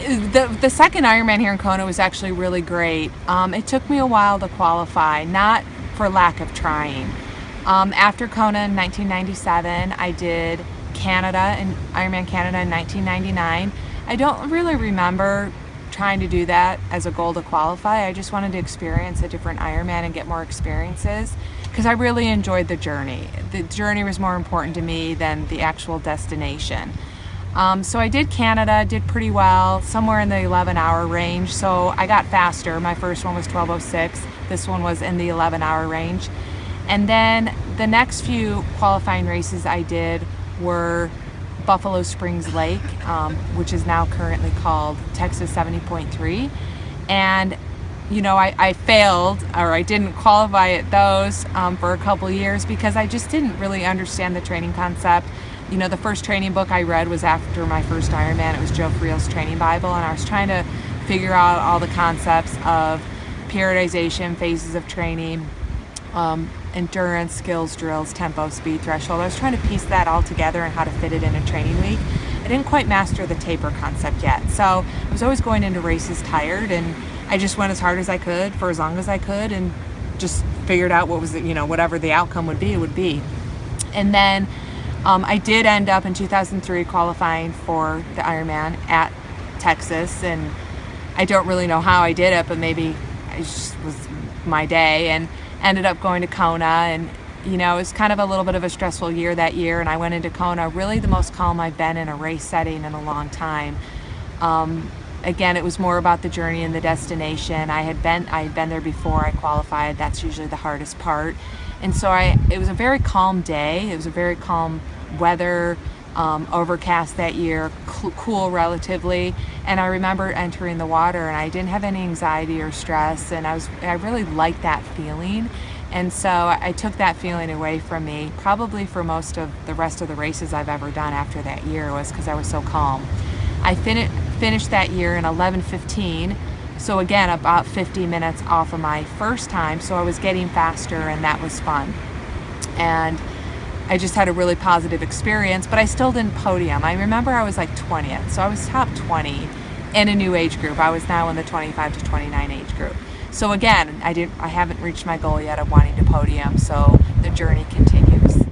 The second Ironman here in Kona was actually really great. It took me a while to qualify, not for lack of trying. After Kona in 1997, I did Canada and Ironman Canada in 1999. I don't really remember trying to do that as a goal to qualify. I just wanted to experience a different Ironman and get more experiences because I really enjoyed the journey. The journey was more important to me than the actual destination. So I did Canada, did pretty well, somewhere in the 11-hour range. So I got faster. My first one was 12:06. This one was in the 11-hour range. And then the next few qualifying races I did were Buffalo Springs Lake, which is now currently called Texas 70.3. And, you know, I failed, or I didn't qualify at those for a couple years because I just didn't really understand the training concept. You know, the first training book I read was after my first Ironman. It was Joe Friel's Training Bible, and I was trying to figure out all the concepts of periodization, phases of training, endurance, skills, drills, tempo, speed, threshold. I was trying to piece that all together and how to fit it in a training week. I didn't quite master the taper concept yet. So I was always going into races tired, and I just went as hard as I could for as long as I could and just figured out what was, you know, whatever the outcome would be, it would be. And then I did end up in 2003 qualifying for the Ironman at Texas, and I don't really know how I did it, but maybe it just was my day, and ended up going to Kona. And you know, it was kind of a little bit of a stressful year that year, and I went into Kona really the most calm I've been in a race setting in a long time. Again, it was more about the journey and the destination. I had been there before I qualified. That's usually the hardest part. And so it was a very calm day. It was a very calm weather, overcast that year, cool relatively. And I remember entering the water, and I didn't have any anxiety or stress, and I really liked that feeling. And so I took that feeling away from me, probably for most of the rest of the races I've ever done after that year, was because I was so calm. I finished that year in 11:15, so again about 50 minutes off of my first time, so I was getting faster, and that was fun. And I just had a really positive experience, but I still didn't podium. I remember I was like 20th, so I was top 20 in a new age group. I was now in the 25 to 29 age group. So again, I haven't reached my goal yet of wanting to podium, so the journey continues.